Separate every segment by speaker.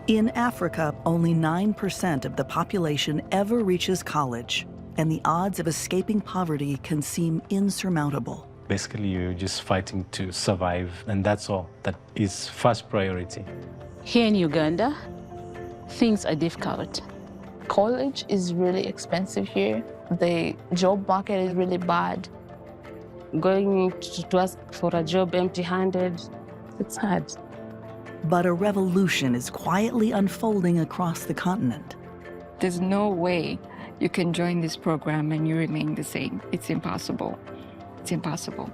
Speaker 1: In Africa, only 9% of the population ever reaches college, and the odds of escaping poverty can seem insurmountable.
Speaker 2: Basically, you're just fighting to survive, and that's all. That is first priority.
Speaker 3: Here in Uganda, things are difficult.
Speaker 4: College is really expensive here. The job market is really bad.
Speaker 3: Going to ask for a job empty-handed, it's hard.
Speaker 1: But a revolution is quietly unfolding across the continent.
Speaker 5: There's no way you can join this program and you remain the same. It's impossible. It's impossible.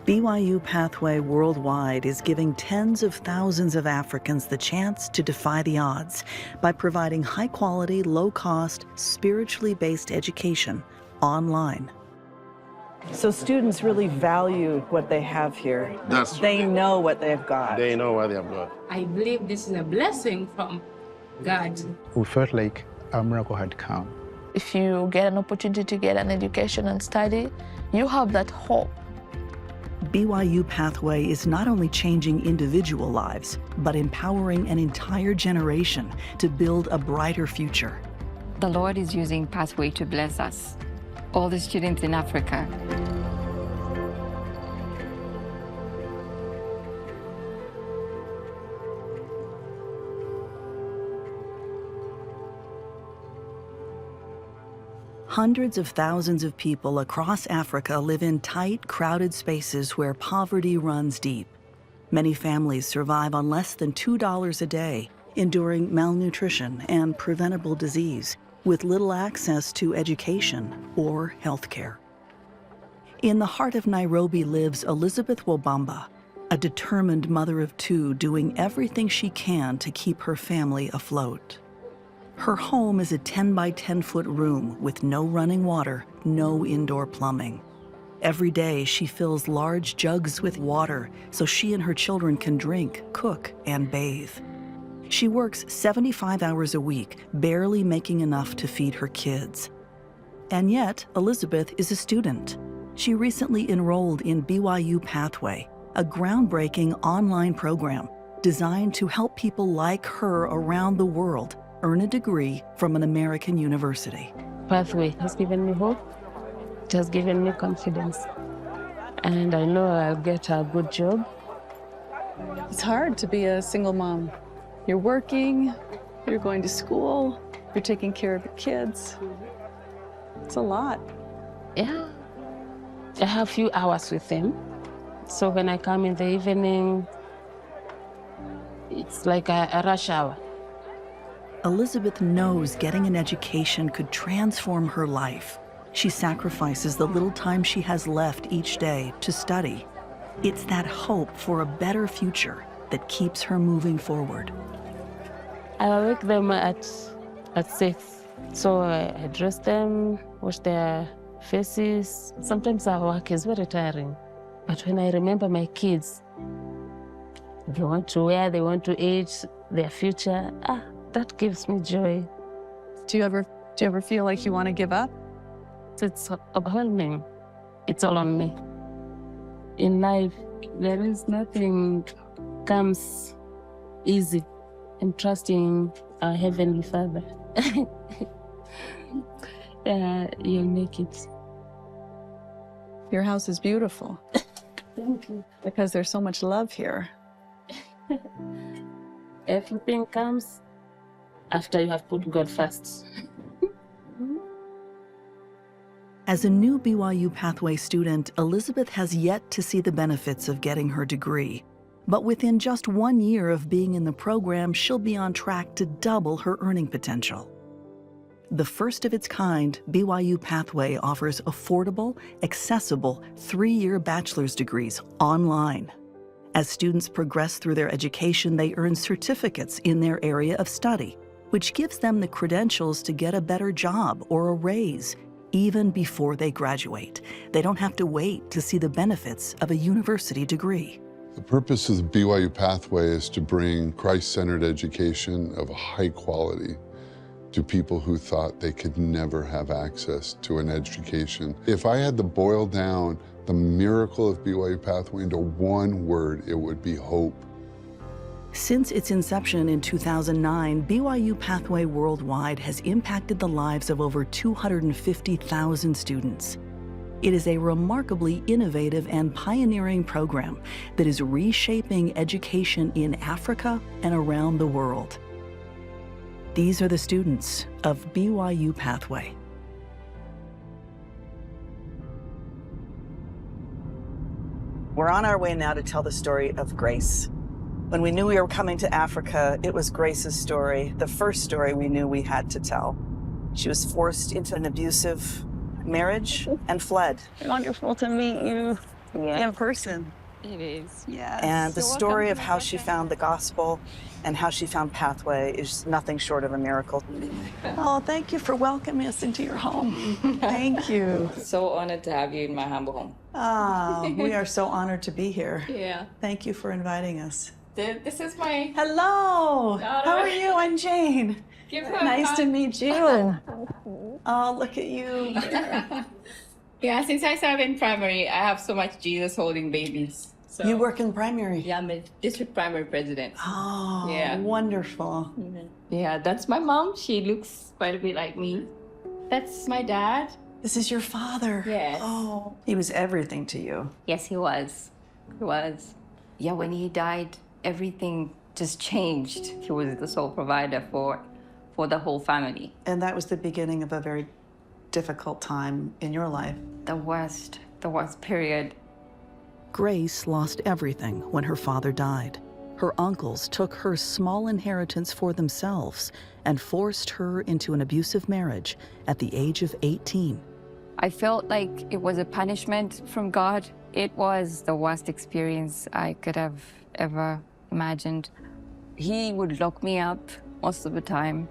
Speaker 1: BYU Pathway Worldwide is giving tens of thousands of Africans the chance to defy the odds by providing high-quality, low-cost, spiritually based education online.
Speaker 6: So students really value what they have here. They know what they've got.
Speaker 7: They know what they have got.
Speaker 8: I believe this is a blessing from God.
Speaker 9: We felt like a miracle had come.
Speaker 4: If you get an opportunity to get an education and study, you have that hope.
Speaker 1: BYU Pathway is not only changing individual lives, but empowering an entire generation to build a brighter future.
Speaker 5: The Lord is using Pathway to bless us, all the students in Africa.
Speaker 1: Hundreds of thousands of people across Africa live in tight, crowded spaces where poverty runs deep. Many families survive on less than $2 a day, enduring malnutrition and preventable disease, with little access to education or health care. In the heart of Nairobi lives Elizabeth Wobamba, a determined mother of two doing everything she can to keep her family afloat. Her home is a 10 by 10 foot room with no running water, no indoor plumbing. Every day she fills large jugs with water so she and her children can drink, cook, and bathe. She works 75 hours a week, barely making enough to feed her kids. And yet, Elizabeth is a student. She recently enrolled in BYU Pathway, a groundbreaking online program designed to help people like her around the world earn a degree from an American university.
Speaker 3: Pathway has given me hope. It has given me confidence. And I know I'll get a good job.
Speaker 6: It's hard to be a single mom. You're working, you're going to school, you're taking care of your kids. It's a lot.
Speaker 3: Yeah. I have a few hours with them. So when I come in the evening, it's like a rush hour.
Speaker 1: Elizabeth knows getting an education could transform her life. She sacrifices the little time she has left each day to study. It's that hope for a better future that keeps her moving forward.
Speaker 3: I wake them at 6. So I dress them, wash their faces. Sometimes our work is very tiring. But when I remember my kids, they want to wear, they want to eat, their future, that gives me joy.
Speaker 6: Do you ever feel like you want to give up?
Speaker 3: It's overwhelming. It's all on me. In life, there is nothing comes easy. I'm trusting our Heavenly Father. You'll make it.
Speaker 6: Your house is beautiful.
Speaker 3: Thank you.
Speaker 6: Because there's so much love here.
Speaker 3: Everything comes after you have put God first.
Speaker 1: As a new BYU Pathway student, Elizabeth has yet to see the benefits of getting her degree. But within just 1 year of being in the program, she'll be on track to double her earning potential. The first of its kind, BYU Pathway offers affordable, accessible 3-year bachelor's degrees online. As students progress through their education, they earn certificates in their area of study, which gives them the credentials to get a better job or a raise, even before they graduate. They don't have to wait to see the benefits of a university degree.
Speaker 10: The purpose of the BYU Pathway is to bring Christ-centered education of high quality to people who thought they could never have access to an education. If I had to boil down the miracle of BYU Pathway into one word, it would be hope.
Speaker 1: Since its inception in 2009, BYU Pathway Worldwide has impacted the lives of over 250,000 students. It is a remarkably innovative and pioneering program that is reshaping education in Africa and around the world. These are the students of BYU Pathway. We're on our way now to tell the story of Grace. When we knew we were coming to Africa, it was Grace's story, the first story we knew we had to tell. She was forced into an abusive marriage and fled.
Speaker 6: Wonderful to meet you in person.
Speaker 5: It is.
Speaker 6: Yes.
Speaker 1: And the story of how she found the gospel and how she found Pathway is nothing short of a miracle. Oh, thank you for welcoming us into your home. Thank you.
Speaker 7: So honored to have you in my humble home.
Speaker 1: Ah, we are so honored to be here.
Speaker 7: Yeah.
Speaker 1: Thank you for inviting us.
Speaker 7: This is my...
Speaker 1: Hello. How are you? I'm Jane.
Speaker 7: Give her
Speaker 1: Nice
Speaker 7: a
Speaker 1: to
Speaker 7: hug.
Speaker 1: meet you. Oh, look at you.
Speaker 7: Yeah, since I serve in primary, I have so much Jesus holding babies. So,
Speaker 1: You work in primary?
Speaker 7: Yeah, I'm a district primary president.
Speaker 1: Oh,
Speaker 7: Yeah.
Speaker 1: wonderful.
Speaker 7: Yeah, that's my mom. She looks quite a bit like me. That's my dad.
Speaker 1: This is your father.
Speaker 7: Yes.
Speaker 1: Oh, he was everything to you.
Speaker 5: Yes, he was. He was. Yeah, when he died, everything just changed. He was the sole provider for the whole family.
Speaker 1: And that was the beginning of a very difficult time in your life.
Speaker 5: The worst period.
Speaker 1: Grace lost everything when her father died. Her uncles took her small inheritance for themselves and forced her into an abusive marriage at the age of 18.
Speaker 5: I felt like it was a punishment from God. It was the worst experience I could have ever imagined. He would lock me up most of the time.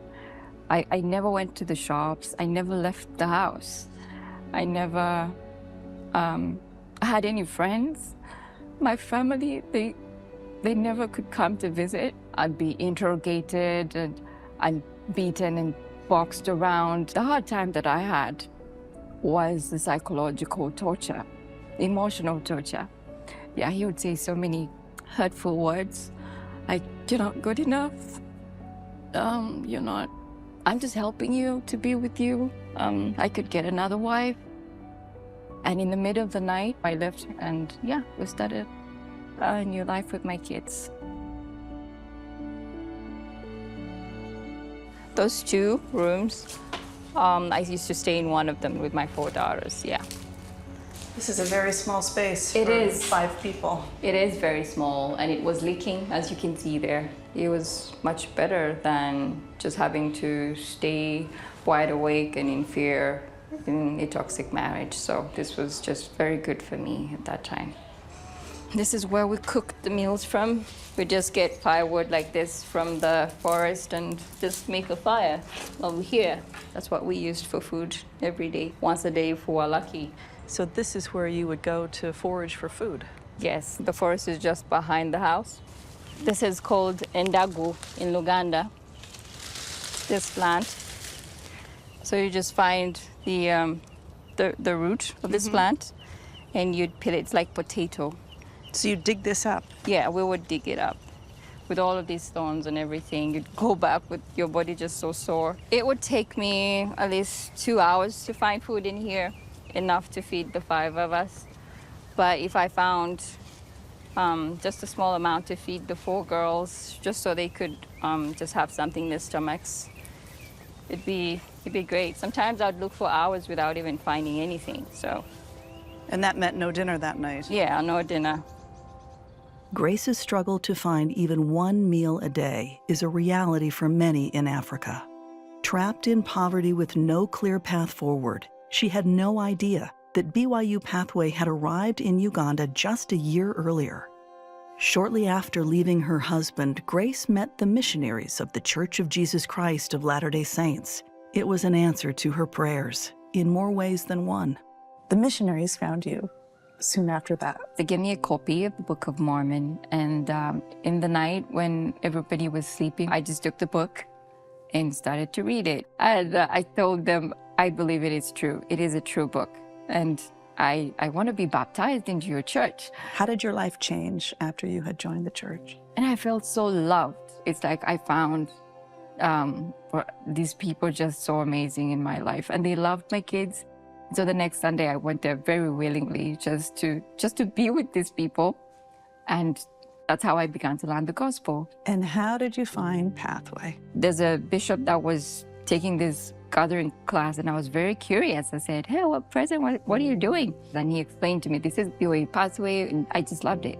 Speaker 5: I never went to the shops. I never left the house. I never had any friends. My family, they never could come to visit. I'd be interrogated and I'd beaten and boxed around. The hard time that I had was the psychological torture, emotional torture. Yeah, he would say so many hurtful words, like, "You're not good enough. You're not. I'm just helping you to be with you. I could get another wife." And in the middle of the night, I left and yeah, we started a new life with my kids. Those 2 rooms, I used to stay in one of them with my 4 daughters, yeah.
Speaker 1: This is a very small space
Speaker 5: It
Speaker 1: for
Speaker 5: is.
Speaker 1: 5 people.
Speaker 5: It is very small and it was leaking, as you can see there. It was much better than just having to stay wide awake and in fear in a toxic marriage. So this was just very good for me at that time. This is where we cook the meals from. We just get firewood like this from the forest and just make a fire over here. That's what we used for food every day, once a day if we were lucky.
Speaker 1: So this is where you would go to forage for food?
Speaker 5: Yes, the forest is just behind the house. This is called endagu in Luganda, this plant. So you just find the root of this plant and you'd peel it. It's like potato.
Speaker 1: So you dig this up?
Speaker 5: Yeah, we would dig it up. With all of these thorns and everything, you'd go back with your body just so sore. It would take me at least 2 hours to find food in here, enough to feed the 5 of us. But if I found just a small amount to feed the 4 girls, just so they could just have something in their stomachs, it'd be great. Sometimes I'd look for hours without even finding anything, so.
Speaker 1: And that meant no dinner that night?
Speaker 5: Yeah, no dinner.
Speaker 1: Grace's struggle to find even 1 meal a day is a reality for many in Africa. Trapped in poverty with no clear path forward, she had no idea that BYU Pathway had arrived in Uganda just a year earlier. Shortly after leaving her husband, Grace met the missionaries of the Church of Jesus Christ of Latter-day Saints. It was an answer to her prayers in more ways than one.
Speaker 6: The missionaries found you soon after that.
Speaker 5: They gave me a copy of the Book of Mormon, and in the night when everybody was sleeping, I just took the book and started to read it. And I told them, I believe it is true. It is a true book. And I want to be baptized into your church.
Speaker 1: How did your life change after you had joined the church?
Speaker 5: And I felt so loved. It's like I found these people just so amazing in my life, and they loved my kids. So the next Sunday I went there very willingly just to be with these people. And that's how I began to learn the gospel.
Speaker 1: And how did you find Pathway?
Speaker 5: There's a bishop that was taking this gathering class, and I was very curious. I said, hey, President, what are you doing? And he explained to me, this is BYU Pathway, and I just loved it.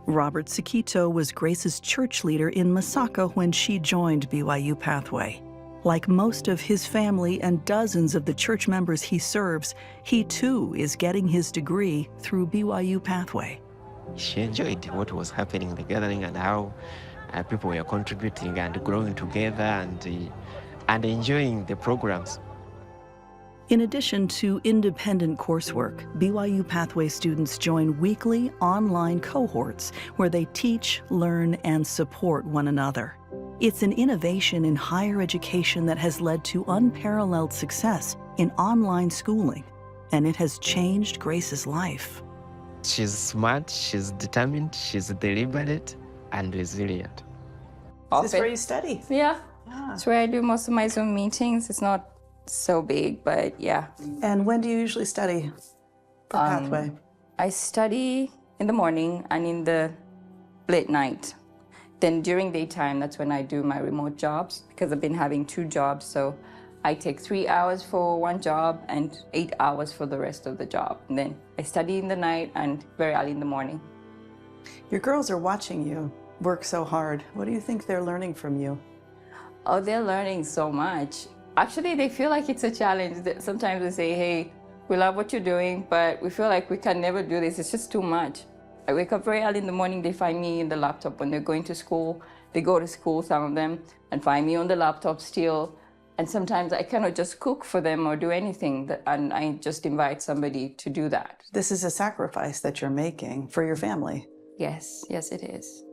Speaker 1: Robert Sakito was Grace's church leader in Masaka when she joined BYU Pathway. Like most of his family and dozens of the church members he serves, he too is getting his degree through BYU Pathway.
Speaker 11: She enjoyed what was happening in the gathering and how people were contributing and growing together and enjoying the programs.
Speaker 1: In addition to independent coursework, BYU Pathway students join weekly online cohorts where they teach, learn, and support one another. It's an innovation in higher education that has led to unparalleled success in online schooling, and it has changed Grace's life.
Speaker 11: She's smart, she's determined, she's deliberate, and resilient.
Speaker 1: Is this where you study?
Speaker 5: Yeah. That's where I do most of my Zoom meetings. It's not so big, but yeah.
Speaker 1: And when do you usually study for Pathway?
Speaker 5: I study in the morning and in the late night. Then during daytime, that's when I do my remote jobs, because I've been having 2 jobs. So I take 3 hours for one job and 8 hours for the rest of the job. And then I study in the night and very early in the morning.
Speaker 1: Your girls are watching you work so hard. What do you think they're learning from you?
Speaker 5: Oh, they're learning so much. Actually, they feel like it's a challenge. Sometimes they say, hey, we love what you're doing, but we feel like we can never do this. It's just too much. I wake up very early in the morning. They find me in the laptop when they're going to school. They go to school, some of them, and find me on the laptop still. And sometimes I cannot just cook for them or do anything, and I just invite somebody to do that.
Speaker 1: This is a sacrifice that you're making for your family.
Speaker 5: Yes, yes, it is.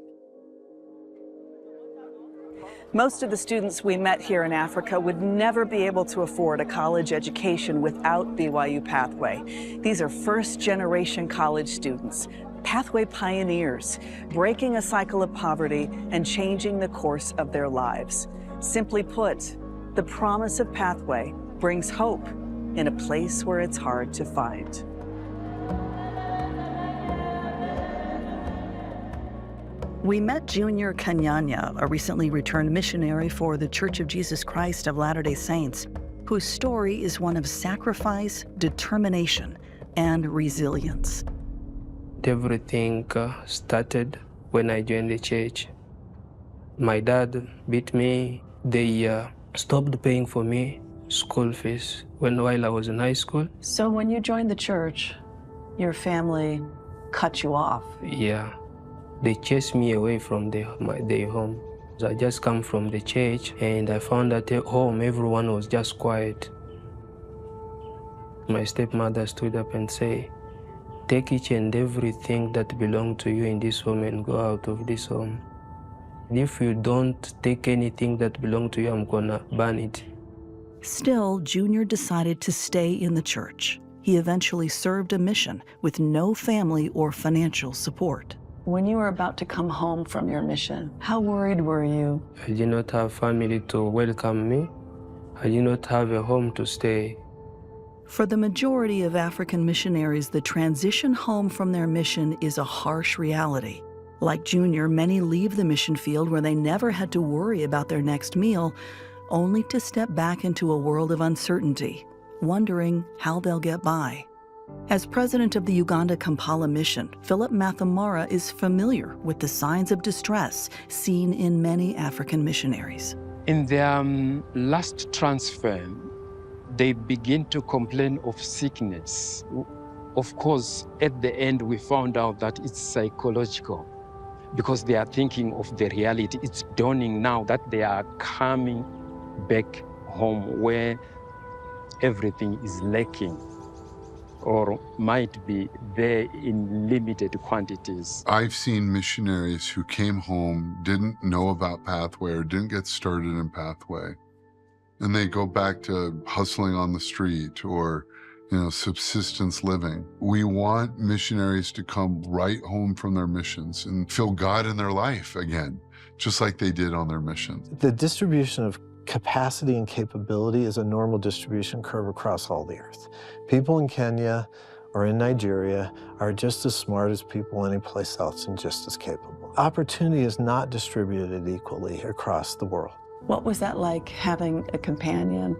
Speaker 1: Most of the students we met here in Africa would never be able to afford a college education without BYU Pathway. These are first-generation college students, Pathway pioneers, breaking a cycle of poverty and changing the course of their lives. Simply put, the promise of Pathway brings hope in a place where it's hard to find. We met Junior Kanyanya, a recently returned missionary for the Church of Jesus Christ of Latter-day Saints, whose story is one of sacrifice, determination, and resilience.
Speaker 12: Everything started when I joined the church. My dad beat me. They stopped paying for me school fees while I was in high school.
Speaker 1: So when you joined the church, your family cut you off?
Speaker 12: Yeah. They chased me away from their home. I just come from the church and I found that at home everyone was just quiet. My stepmother stood up and said, take each and everything that belongs to you in this home and go out of this home. If you don't take anything that belongs to you, I'm gonna burn it.
Speaker 1: Still, Junior decided to stay in the church. He eventually served a mission with no family or financial support. When you were about to come home from your mission, how worried were you?
Speaker 12: I did not have family to welcome me. I did not have a home to stay.
Speaker 1: For the majority of African missionaries, the transition home from their mission is a harsh reality. Like Junior, many leave the mission field where they never had to worry about their next meal, only to step back into a world of uncertainty, wondering how they'll get by. As president of the Uganda Kampala mission, Philip Mathamara is familiar with the signs of distress seen in many African missionaries.
Speaker 13: In their last transfer, they begin to complain of sickness. Of course, at the end, we found out that it's psychological because they are thinking of the reality. It's dawning now that they are coming back home where everything is lacking, or might be there in limited quantities.
Speaker 10: I've seen missionaries who came home, didn't know about Pathway or didn't get started in Pathway, and they go back to hustling on the street or subsistence living. We want missionaries to come right home from their missions and feel God in their life again, just like they did on their missions.
Speaker 14: The distribution of capacity and capability is a normal distribution curve across all the earth. People in Kenya or in Nigeria are just as smart as people anyplace else and just as capable. Opportunity is not distributed equally across the world.
Speaker 1: What was that like, having a companion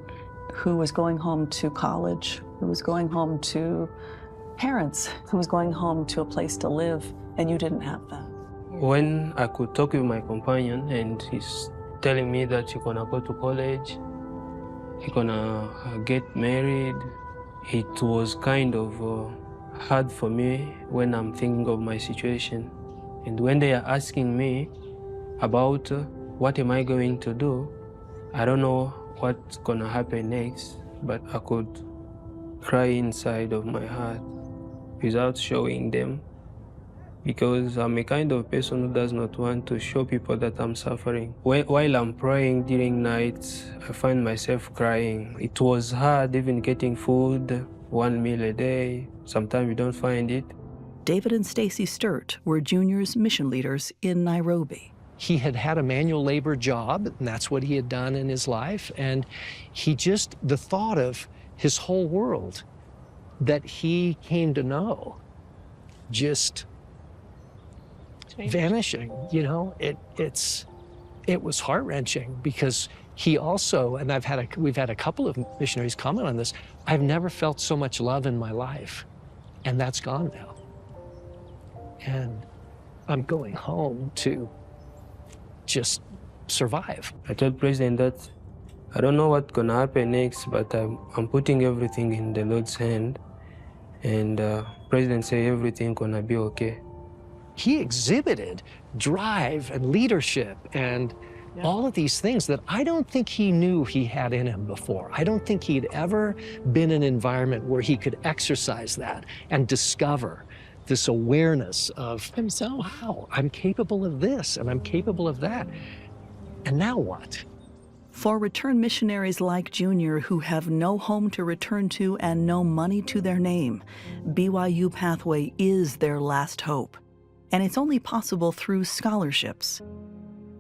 Speaker 1: who was going home to college, who was going home to parents, who was going home to a place to live, and you didn't have that?
Speaker 12: When I could talk with my companion and he's telling me that you're gonna go to college, you're gonna get married, it was kind of hard for me when I'm thinking of my situation. And when they are asking me about what am I going to do, I don't know what's gonna happen next, but I could cry inside of my heart without showing them, because I'm a kind of person who does not want to show people that I'm suffering. While I'm praying during nights, I find myself crying. It was hard even getting food, 1 meal a day. Sometimes you don't find it.
Speaker 1: David and Stacy Sturt were Junior's mission leaders in Nairobi.
Speaker 15: He had had a manual labor job, and that's what he had done in his life. And the thought of his whole world that he came to know just vanishing, it was heart-wrenching, because he also, and we've had a couple of missionaries comment on this, I've never felt so much love in my life, and that's gone now. And I'm going home to just survive.
Speaker 12: I told President that I don't know what's gonna happen next, but I'm putting everything in the Lord's hand, and President say everything gonna be okay.
Speaker 15: He exhibited drive and leadership and all of these things that I don't think he knew he had in him before. I don't think he'd ever been in an environment where he could exercise that and discover this awareness of himself. Wow, I'm capable of this and I'm capable of that. And now what?
Speaker 1: For return missionaries like Junior, who have no home to return to and no money to their name, BYU Pathway is their last hope. And it's only possible through scholarships.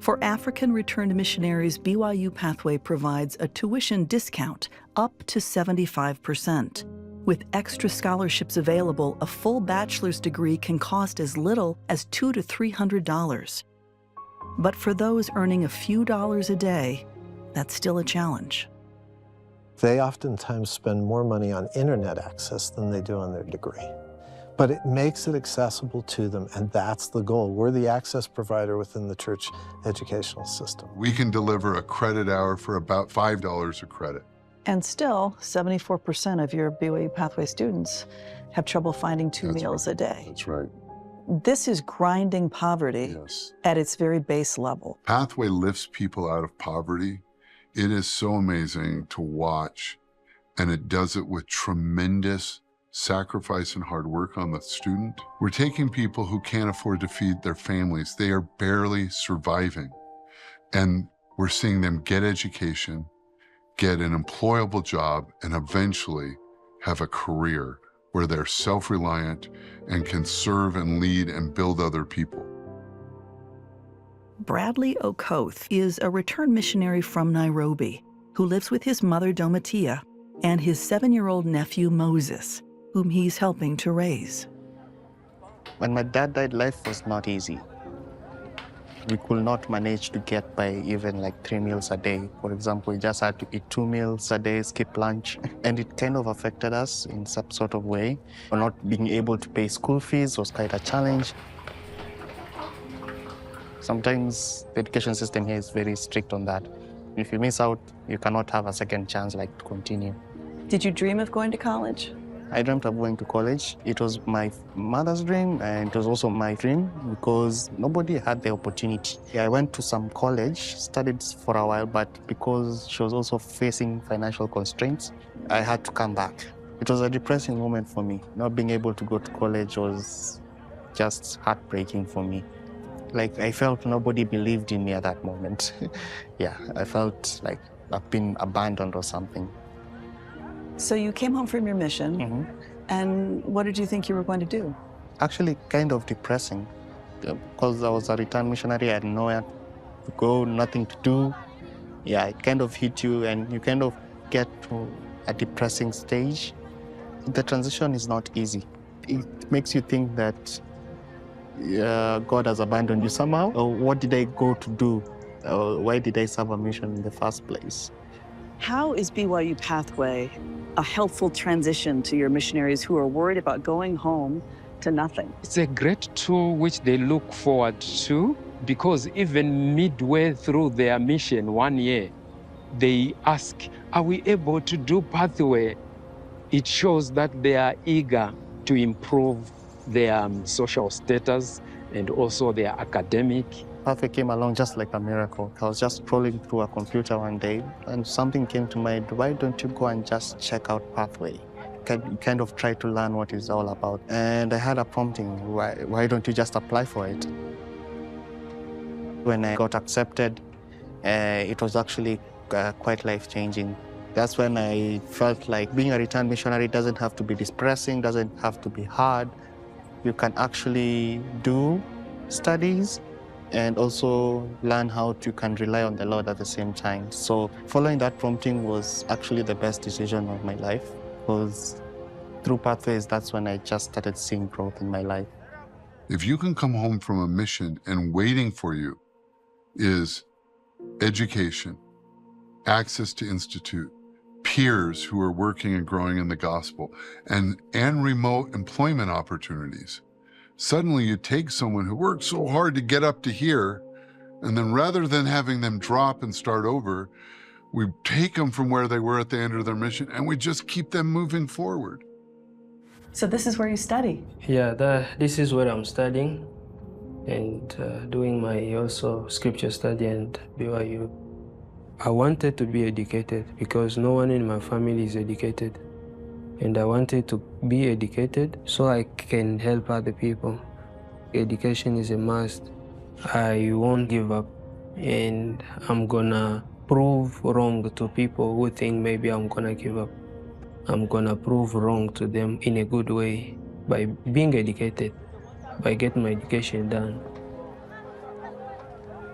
Speaker 1: For African returned missionaries, BYU Pathway provides a tuition discount up to 75%. With extra scholarships available, a full bachelor's degree can cost as little as $200 to $300. But for those earning a few dollars a day, that's still a challenge.
Speaker 14: They oftentimes spend more money on internet access than they do on their degree. But it makes it accessible to them, and that's the goal. We're the access provider within the church educational system.
Speaker 10: We can deliver a credit hour for about $5 a credit.
Speaker 1: And still, 74% of your BYU Pathway students have trouble finding two meals a day.
Speaker 10: That's right.
Speaker 1: This is grinding poverty at its very base level.
Speaker 10: Pathway lifts people out of poverty. It is so amazing to watch, and it does it with tremendous sacrifice and hard work on the student. We're taking people who can't afford to feed their families. They are barely surviving. And we're seeing them get education, get an employable job, and eventually have a career where they're self-reliant and can serve and lead and build other people.
Speaker 1: Bradley Okoth is a return missionary from Nairobi who lives with his mother Domatia and his 7-year-old nephew Moses, whom he's helping to raise.
Speaker 16: When my dad died, life was not easy. We could not manage to get by even like 3 meals a day. For example, we just had to eat 2 meals a day, skip lunch. And it kind of affected us in some sort of way. Not being able to pay school fees was quite a challenge. Sometimes the education system here is very strict on that. If you miss out, you cannot have a second chance like to continue.
Speaker 1: Did you dream of going to college?
Speaker 16: I dreamt of going to college. It was my mother's dream, and it was also my dream because nobody had the opportunity. I went to some college, studied for a while, but because she was also facing financial constraints, I had to come back. It was a depressing moment for me. Not being able to go to college was just heartbreaking for me. Like, I felt nobody believed in me at that moment. Yeah, I felt like I've been abandoned or something.
Speaker 6: So you came home from your mission, and what did you think you were going to do?
Speaker 16: Actually, kind of depressing, because I was a returned missionary. I had nowhere to go, nothing to do. Yeah, it kind of hit you, and you kind of get to a depressing stage. The transition is not easy. It makes you think that God has abandoned you somehow. Or what did I go to do? Why did I serve a mission in the first place?
Speaker 6: How is BYU Pathway a helpful transition to your missionaries who are worried about going home to nothing?
Speaker 13: It's a great tool which they look forward to, because even midway through their mission 1 year, they ask, are we able to do Pathway? It shows that they are eager to improve their social status and also their academic.
Speaker 16: Pathway came along just like a miracle. I was just scrolling through a computer one day and something came to mind. Why don't you go and just check out Pathway? Kind of try to learn what it's all about. And I had a prompting, why don't you just apply for it? When I got accepted, it was actually quite life-changing. That's when I felt like being a returned missionary doesn't have to be depressing, doesn't have to be hard. You can actually do studies and also learn how you can rely on the Lord at the same time. So following that prompting was actually the best decision of my life, because through Pathways, that's when I just started seeing growth in my life.
Speaker 10: If you can come home from a mission and waiting for you is education, access to institute, peers who are working and growing in the gospel, and remote employment opportunities. Suddenly you take someone who worked so hard to get up to here, and then rather than having them drop and start over, we take them from where they were at the end of their mission and we just keep them moving forward.
Speaker 6: So this is where you study?
Speaker 12: Yeah, this is where I'm studying and doing my also scripture study and BYU. I wanted to be educated because no one in my family is educated. And I wanted to be educated so I can help other people. Education is a must. I won't give up, and I'm gonna prove wrong to people who think maybe I'm gonna give up. I'm gonna prove wrong to them in a good way by being educated, by getting my education done.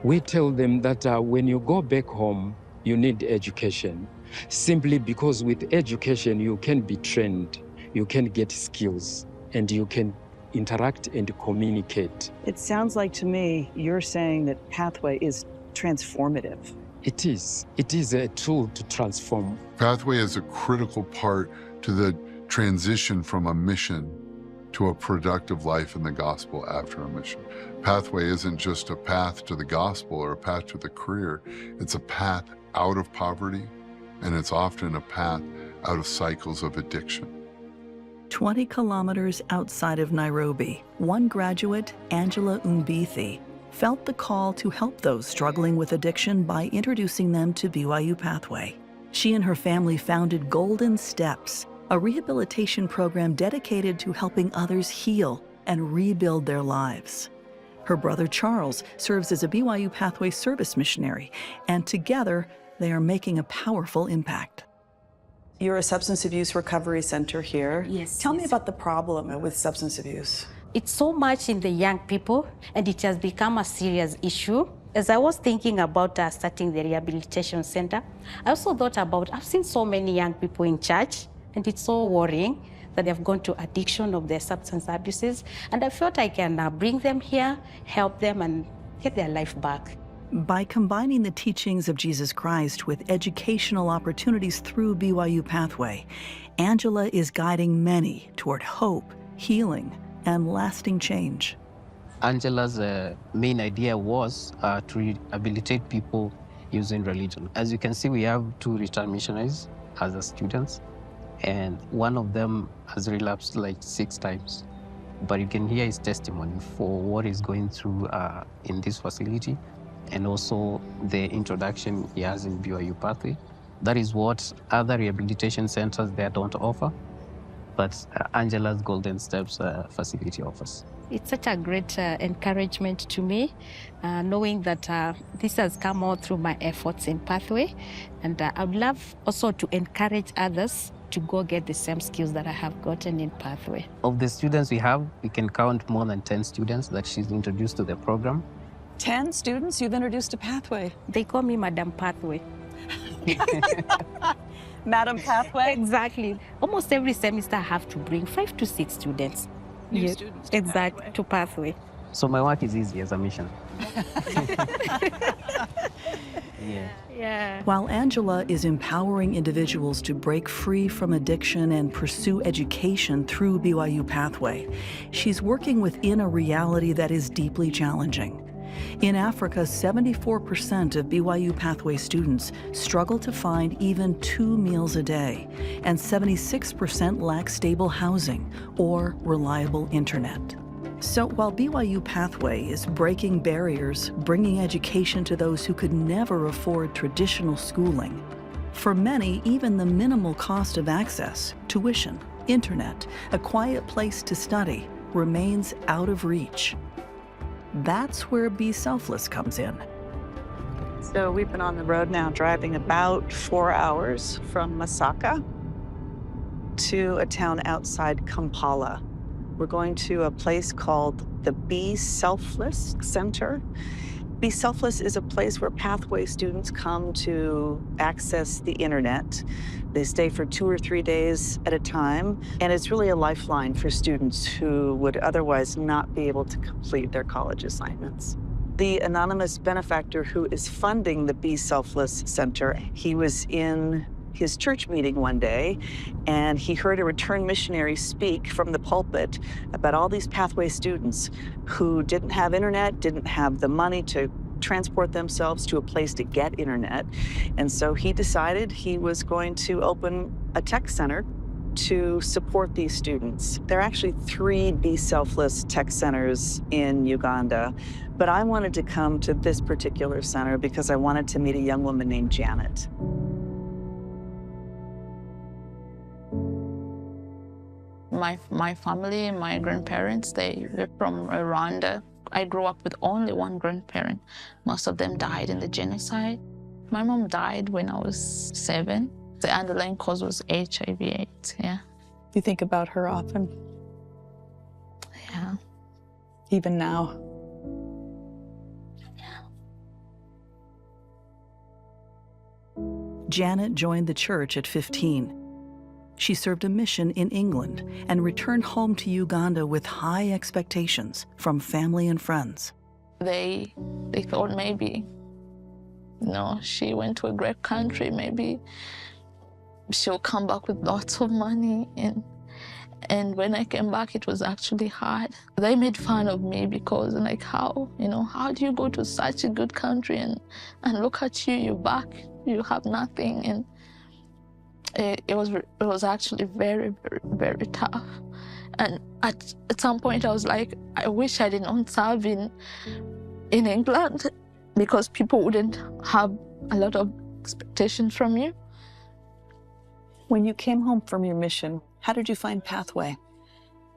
Speaker 13: We tell them that when you go back home, you need education. Simply because with education, you can be trained, you can get skills, and you can interact and communicate.
Speaker 6: It sounds like to me, you're saying that Pathway is transformative.
Speaker 13: It is. It is a tool to transform.
Speaker 10: Pathway is a critical part to the transition from a mission to a productive life in the gospel after a mission. Pathway isn't just a path to the gospel or a path to the career. It's a path out of poverty, and it's often a path out of cycles of addiction.
Speaker 1: 20 kilometers outside of Nairobi, one graduate, Angela Umbithi, felt the call to help those struggling with addiction by introducing them to BYU Pathway. She and her family founded Golden Steps, a rehabilitation program dedicated to helping others heal and rebuild their lives. Her brother Charles serves as a BYU Pathway service missionary, and together they are making a powerful impact.
Speaker 6: You're a substance abuse recovery center here.
Speaker 17: Yes.
Speaker 6: Tell me about the problem with substance abuse.
Speaker 17: It's so much in the young people, and it has become a serious issue. As I was thinking about starting the rehabilitation center, I also thought about, I've seen so many young people in church, and it's so worrying that they've gone to addiction of their substance abuses. And I felt I can bring them here, help them, and get their life back.
Speaker 1: By combining the teachings of Jesus Christ with educational opportunities through BYU Pathway, Angela is guiding many toward hope, healing, and lasting change.
Speaker 18: Angela's main idea was to rehabilitate people using religion. As you can see, we have 2 returned missionaries as the students, and one of them has relapsed like 6 times. But you can hear his testimony for what he's going through in this facility, and also the introduction he has in BYU Pathway. That is what other rehabilitation centers there don't offer, but Angela's Golden Steps facility offers.
Speaker 17: It's such a great encouragement to me, knowing that this has come all through my efforts in Pathway. And I would love also to encourage others to go get the same skills that I have gotten in Pathway.
Speaker 18: Of the students we have, we can count more than 10 students that she's introduced to the program.
Speaker 6: 10 students you've introduced to Pathway?
Speaker 17: They call me Madam Pathway.
Speaker 6: Madam Pathway?
Speaker 17: Exactly. Almost every semester I have to bring 5 to 6 students.
Speaker 6: New students to
Speaker 17: Exactly, to Pathway.
Speaker 18: So my work is easy as a mission.
Speaker 17: Yeah.
Speaker 1: While Angela is empowering individuals to break free from addiction and pursue education through BYU Pathway, she's working within a reality that is deeply challenging. In Africa, 74% of BYU Pathway students struggle to find even 2 meals a day, and 76% lack stable housing or reliable internet. So while BYU Pathway is breaking barriers, bringing education to those who could never afford traditional schooling, for many, even the minimal cost of access, tuition, internet, a quiet place to study, remains out of reach. That's where Be Selfless comes in.
Speaker 6: So we've been on the road now driving about 4 hours from Masaka to a town outside Kampala. We're going to a place called the Be Selfless Center. Be Selfless is a place where Pathway students come to access the internet. They stay for 2 or 3 days at a time, and it's really a lifeline for students who would otherwise not be able to complete their college assignments. The anonymous benefactor who is funding the Be Selfless Center, he was in his church meeting one day, and he heard a returned missionary speak from the pulpit about all these Pathway students who didn't have internet, didn't have the money to transport themselves to a place to get internet. And so he decided he was going to open a tech center to support these students. There are actually 3 Be Selfless tech centers in Uganda, but I wanted to come to this particular center because I wanted to meet a young woman named Janet.
Speaker 4: My family, my grandparents, they're from Rwanda. I grew up with only one grandparent. Most of them died in the genocide. My mom died when I was 7. The underlying cause was HIV/AIDS, yeah.
Speaker 6: You think about her often?
Speaker 4: Yeah.
Speaker 6: Even now?
Speaker 1: Janet joined the church at 15. She served a mission in England and returned home to Uganda with high expectations from family and friends.
Speaker 4: They thought maybe, she went to a great country, maybe she'll come back with lots of money. And when I came back, it was actually hard. They made fun of me because how do you go to such a good country and look at you, you're back, you have nothing. And it was actually very, very, very tough. And at some point I was like, I wish I didn't serve in England, because people wouldn't have a lot of expectations from you.
Speaker 6: When you came home from your mission, how did you find Pathway?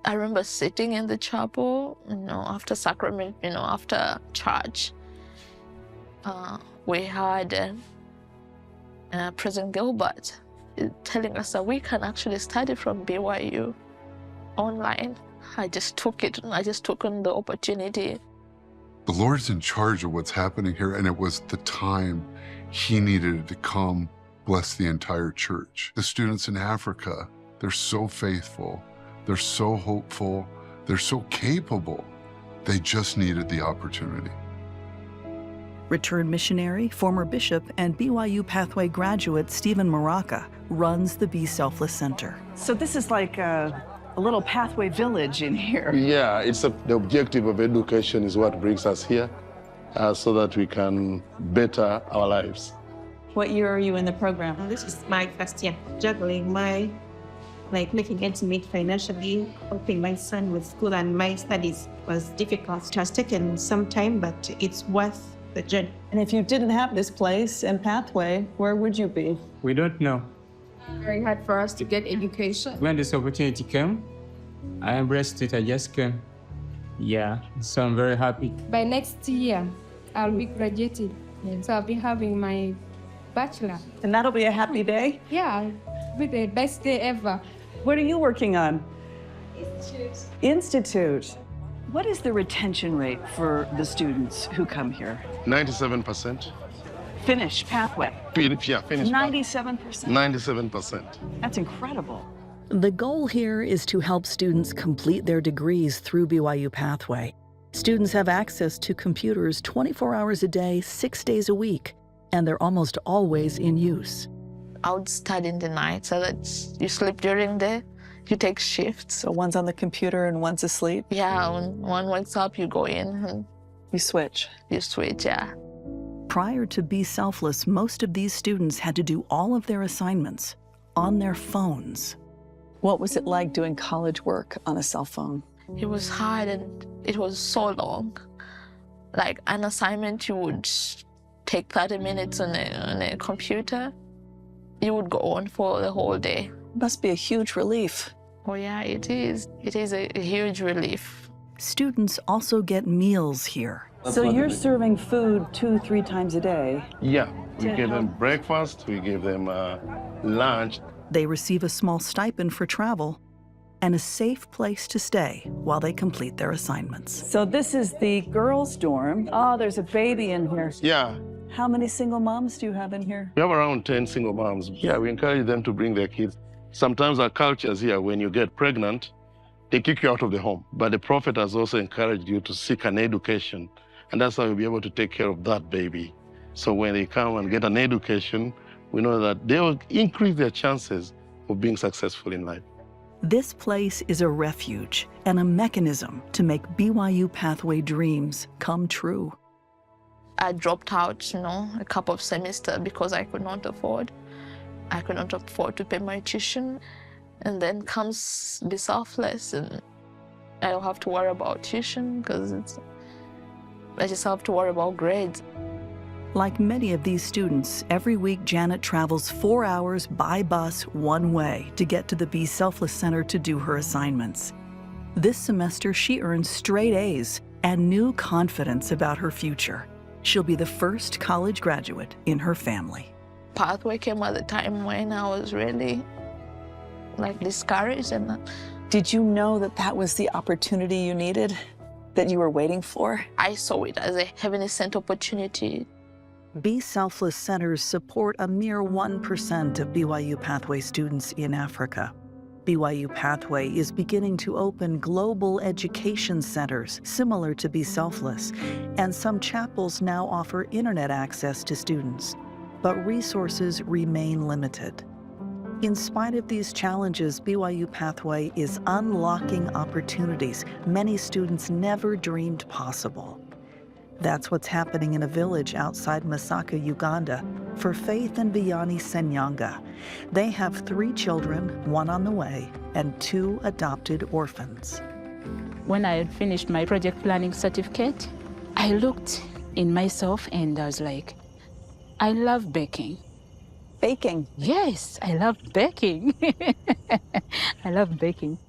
Speaker 4: I remember sitting in the chapel, after sacrament, after church. We had President Gilbert telling us that we can actually study from BYU online. I just took it, and I just took on the opportunity.
Speaker 10: The Lord's in charge of what's happening here, and it was the time He needed to come bless the entire church. The students in Africa, they're so faithful, they're so hopeful, they're so capable. They just needed the opportunity.
Speaker 1: Returned missionary, former bishop, and BYU Pathway graduate Stephen Maraka runs the Be Selfless Center.
Speaker 6: So this is like a little Pathway village in here.
Speaker 19: Yeah, the objective of education is what brings us here, so that we can better our lives.
Speaker 6: What year are you in the program?
Speaker 20: This is my first year, juggling making ends meet financially, helping my son with school and my studies was difficult. It has taken some time, but it's worth the journey.
Speaker 6: And if you didn't have this place and Pathway, where would you be?
Speaker 21: We don't know.
Speaker 8: Very hard for us to get education.
Speaker 21: When this opportunity came, I embraced it. I just came. Yeah, so I'm very happy.
Speaker 22: By next year, I'll be graduated. So I'll be having my bachelor.
Speaker 6: And that'll be a happy day?
Speaker 22: Yeah, it'll be the best day ever.
Speaker 6: What are you working on?
Speaker 22: Institute.
Speaker 6: Institute. What is the retention rate for the students who come here?
Speaker 19: 97%.
Speaker 6: Finish pathway.
Speaker 19: Yeah, finish.
Speaker 6: 97%.
Speaker 19: 97%.
Speaker 6: That's incredible.
Speaker 1: The goal here is to help students complete their degrees through BYU Pathway. Students have access to computers 24 hours a day, 6 days a week, and they're almost always in use.
Speaker 4: I would study in the night so that you sleep during the day. You take shifts.
Speaker 6: So one's on the computer and one's asleep?
Speaker 4: Yeah, when one wakes up, you go in and
Speaker 6: you switch.
Speaker 4: You switch, yeah.
Speaker 1: Prior to Be Selfless, most of these students had to do all of their assignments on their phones.
Speaker 6: What was it like doing college work on a cell phone?
Speaker 4: It was hard and it was so long. Like an assignment, you would take 30 minutes on a computer. You would go on for the whole day.
Speaker 6: Must be a huge relief.
Speaker 4: Oh yeah, it is. It is a huge relief.
Speaker 1: Students also get meals here.
Speaker 6: So you're serving food 2-3 times a day?
Speaker 19: Yeah, we give them breakfast, we give them lunch.
Speaker 1: They receive a small stipend for travel and a safe place to stay while they complete their assignments.
Speaker 6: So this is the girls' dorm. Oh, there's a baby in here.
Speaker 19: Yeah.
Speaker 6: How many single moms do you have in here?
Speaker 19: We have around 10 single moms. Yeah, we encourage them to bring their kids. Sometimes our cultures here, when you get pregnant, they kick you out of the home. But the Prophet has also encouraged you to seek an education. And that's how you'll be able to take care of that baby. So when they come and get an education, we know that they will increase their chances of being successful in life.
Speaker 1: This place is a refuge and a mechanism to make BYU Pathway dreams come true.
Speaker 4: I dropped out, a couple of semesters because I could not afford. I could not afford to pay my tuition. And then comes Be Selfless, and I don't have to worry about tuition because I just have to worry about grades.
Speaker 1: Like many of these students, every week Janet travels 4 hours by bus one way to get to the Be Selfless Center to do her assignments. This semester, she earned straight A's and new confidence about her future. She'll be the first college graduate in her family.
Speaker 4: Pathway came at the time when I was really discouraged. And
Speaker 6: did you know that that was the opportunity you needed, that you were waiting for?
Speaker 4: I saw it as a heavenly sent opportunity.
Speaker 1: Be Selfless centers support a mere 1% of BYU Pathway students in Africa. BYU Pathway is beginning to open global education centers similar to Be Selfless, and some chapels now offer internet access to students, but resources remain limited. In spite of these challenges, BYU Pathway is unlocking opportunities many students never dreamed possible. That's what's happening in a village outside Masaka, Uganda, for Faith and Biyani Senyanga. They have 3 children, 1 on the way, and 2 adopted orphans.
Speaker 8: When I had finished my project planning certificate, I looked in myself and I was like, I love baking.
Speaker 6: Baking?
Speaker 8: Yes, I love baking. I love baking.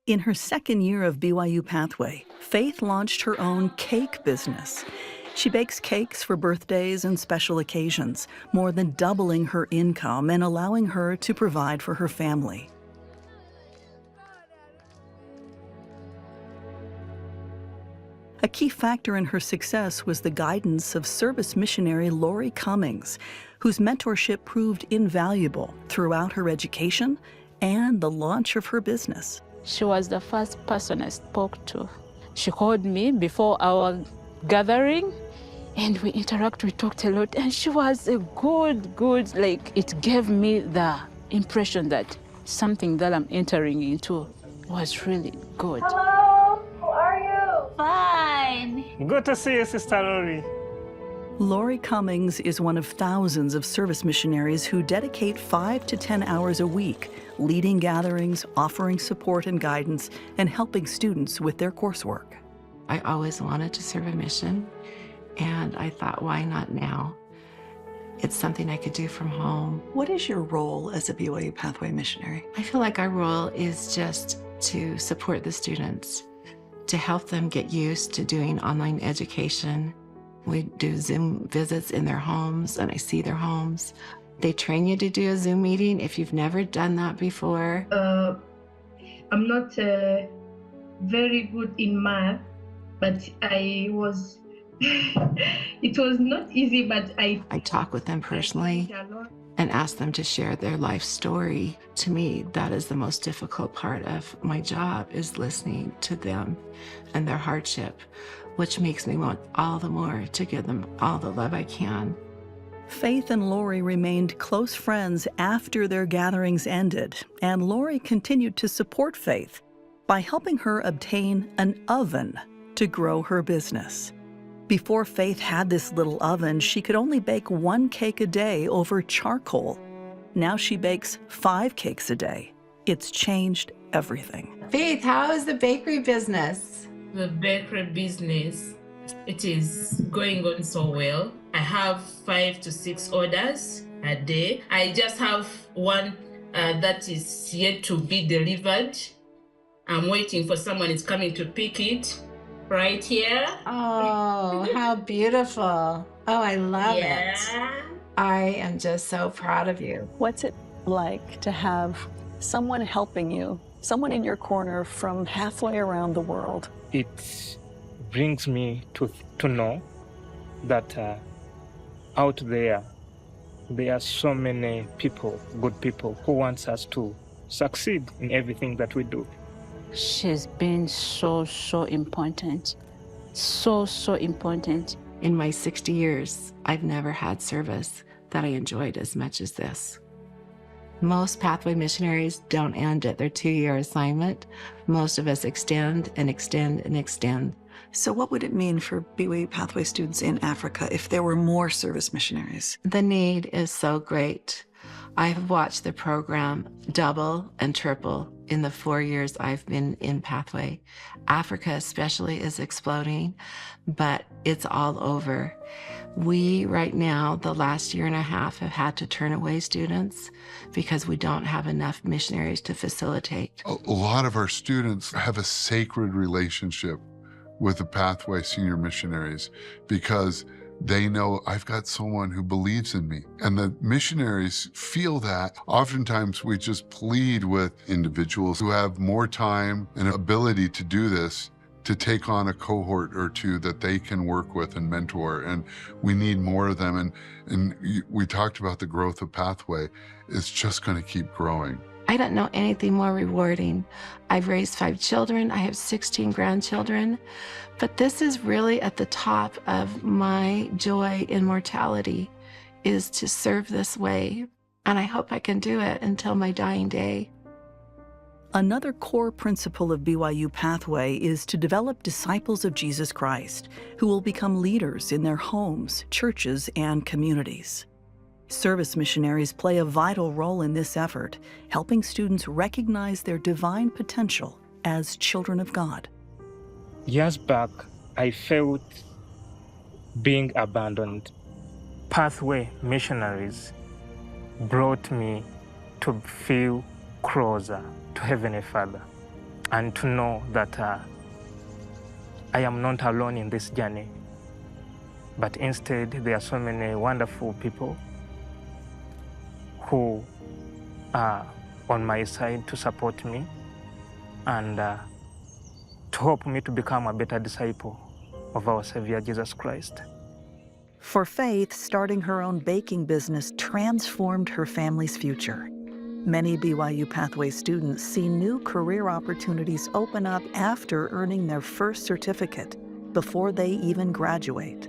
Speaker 1: In her second year of BYU Pathway, Faith launched her own cake business. She bakes cakes for birthdays and special occasions, more than doubling her income and allowing her to provide for her family. A key factor in her success was the guidance of service missionary Lori Cummings, whose mentorship proved invaluable throughout her education and the launch of her business.
Speaker 8: She was the first person I spoke to. She called me before our gathering and we talked a lot, and she was a good, it gave me the impression that something that I'm entering into was really good.
Speaker 23: Hello, how are you? Fine.
Speaker 21: Good to see you, Sister Lori.
Speaker 1: Lori Cummings is one of thousands of service missionaries who dedicate 5 to 10 hours a week, leading gatherings, offering support and guidance, and helping students with their coursework.
Speaker 24: I always wanted to serve a mission, and I thought, why not now? It's something I could do from home.
Speaker 1: What is your role as a BYU Pathway missionary?
Speaker 24: I feel like our role is just to support the students to help them get used to doing online education. We do Zoom visits in their homes, and I see their homes. They train you to do a Zoom meeting if you've never done that before.
Speaker 23: I'm not very good in math, but I was, it was not easy, but I
Speaker 24: talk with them personally and ask them to share their life story. To me, that is the most difficult part of my job, is listening to them and their hardship, which makes me want all the more to give them all the love I can.
Speaker 1: Faith and Lori remained close friends after their gatherings ended, and Lori continued to support Faith by helping her obtain an oven to grow her business. Before Faith had this little oven, she could only bake 1 cake a day over charcoal. Now she bakes 5 cakes a day. It's changed everything.
Speaker 24: Faith, how is the bakery business?
Speaker 2: The bakery business, it is going on so well. I have 5 to 6 orders a day. I just have one that is yet to be delivered. I'm waiting for someone is coming to pick it right here.
Speaker 24: Oh, how beautiful. Oh, I love it. I am just so proud of you.
Speaker 6: What's it like to have someone helping you, someone in your corner from halfway around the world?
Speaker 12: It brings me to know that out there are so many people, good people, who wants us to succeed in everything that we do.
Speaker 8: She's been so important. So important.
Speaker 24: In my 60 years, I've never had service that I enjoyed as much as this. Most Pathway missionaries don't end at their 2-year assignment. Most of us extend and extend and extend.
Speaker 1: So what would it mean for BYU Pathway students in Africa if there were more service missionaries?
Speaker 24: The need is so great. I've watched the program double and triple in the 4 years I've been in Pathway. Africa especially is exploding, but it's all over. We, right now, the last 1.5 years, have had to turn away students because we don't have enough missionaries to facilitate.
Speaker 10: A lot of our students have a sacred relationship with the Pathway senior missionaries because they know I've got someone who believes in me. And the missionaries feel that. Oftentimes we just plead with individuals who have more time and ability to do this, to take on a cohort or two that they can work with and mentor. And we need more of them. And we talked about the growth of Pathway. It's just going to keep growing.
Speaker 24: I don't know anything more rewarding. I've raised 5 children. I have 16 grandchildren. But this is really at the top of my joy in mortality, is to serve this way. And I hope I can do it until my dying day.
Speaker 1: Another core principle of BYU Pathway is to develop disciples of Jesus Christ who will become leaders in their homes, churches, and communities. Service missionaries play a vital role in this effort, helping students recognize their divine potential as children of God.
Speaker 12: Years back, I felt being abandoned. Pathway missionaries brought me to feel closer to Heavenly Father and to know that I am not alone in this journey, but instead there are so many wonderful people who are on my side to support me and to help me to become a better disciple of our Savior Jesus Christ.
Speaker 1: For Faith, starting her own baking business transformed her family's future. Many BYU Pathway students see new career opportunities open up after earning their first certificate, before they even graduate.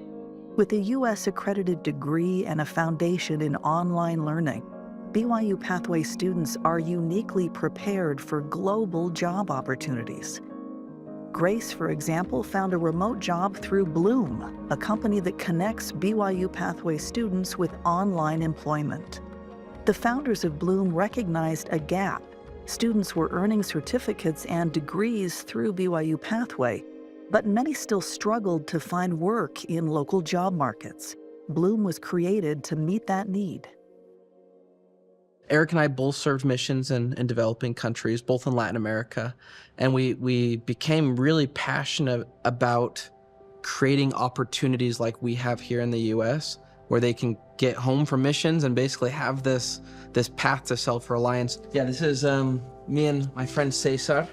Speaker 1: With a U.S. accredited degree and a foundation in online learning, BYU Pathway students are uniquely prepared for global job opportunities. Grace, for example, found a remote job through Bloom, a company that connects BYU Pathway students with online employment. The founders of Bloom recognized a gap. Students were earning certificates and degrees through BYU Pathway, but many still struggled to find work in local job markets. Bloom was created to meet that need.
Speaker 3: Eric and I both served missions in developing countries, both in Latin America, and we became really passionate about creating opportunities like we have here in the U.S., where they can get home from missions and basically have this path to self-reliance. Yeah, this is me and my friend Cesar,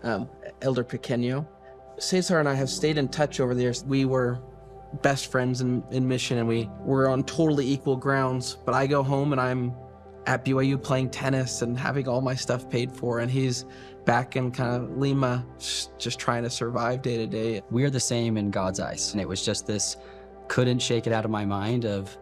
Speaker 3: Elder Pequeño. Cesar and I have stayed in touch over the years. We were best friends in mission, and we were on totally equal grounds, but I go home and I'm at BYU playing tennis and having all my stuff paid for, and he's back in kind of Lima just trying to survive day to day.
Speaker 7: We're the same in God's eyes, and it was just this, couldn't shake it out of my mind of,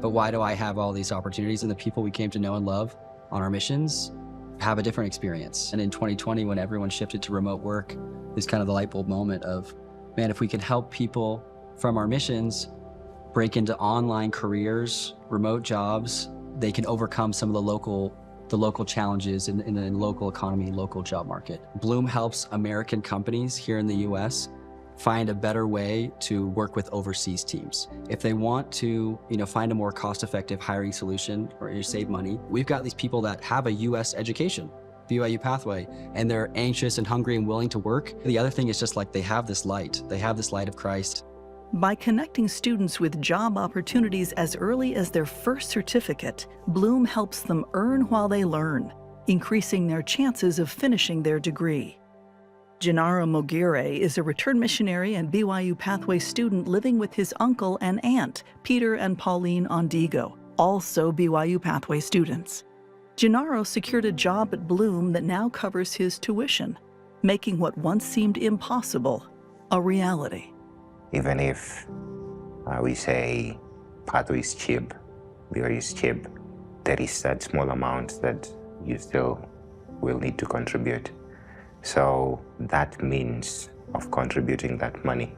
Speaker 7: but why do I have all these opportunities, and the people we came to know and love on our missions have a different experience. And in 2020, when everyone shifted to remote work, is kind of the light bulb moment of, man, if we can help people from our missions break into online careers, remote jobs, they can overcome some of the local challenges in the local economy, local job market. Bloom helps American companies here in the US find a better way to work with overseas teams. If they want to, find a more cost-effective hiring solution or save money, we've got these people that have a US education, BYU Pathway, and they're anxious and hungry and willing to work. The other thing is just like they have this light of Christ.
Speaker 1: By connecting students with job opportunities as early as their first certificate, Bloom helps them earn while they learn, increasing their chances of finishing their degree. Gennaro Mogire is a return missionary and BYU Pathway student living with his uncle and aunt, Peter and Pauline Ondigo, also BYU Pathway students. Gennaro secured a job at Bloom that now covers his tuition, making what once seemed impossible a reality.
Speaker 9: Even if we say Pathway is cheap, BYU is cheap, there is that small amount that you still will need to contribute. So that means of contributing that money,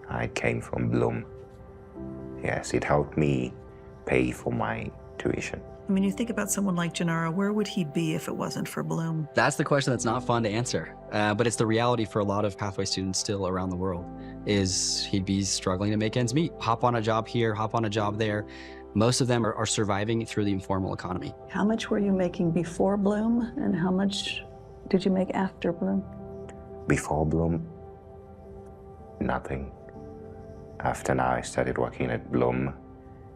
Speaker 9: I came from Bloom. Yes, it helped me pay for my tuition.
Speaker 1: I mean, you think about someone like Gennaro, where would he be if it wasn't for Bloom?
Speaker 7: That's the question that's not fun to answer, but it's the reality for a lot of Pathway students still around the world, is he'd be struggling to make ends meet. Hop on a job here, hop on a job there. Most of them are surviving through the informal economy.
Speaker 1: How much were you making before Bloom, and how much did you make after Bloom?
Speaker 9: Before Bloom, nothing. After now, I started working at Bloom.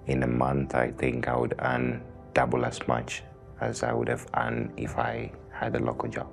Speaker 9: In a month, I think I would earn double as much as I would have earned if I had a local job.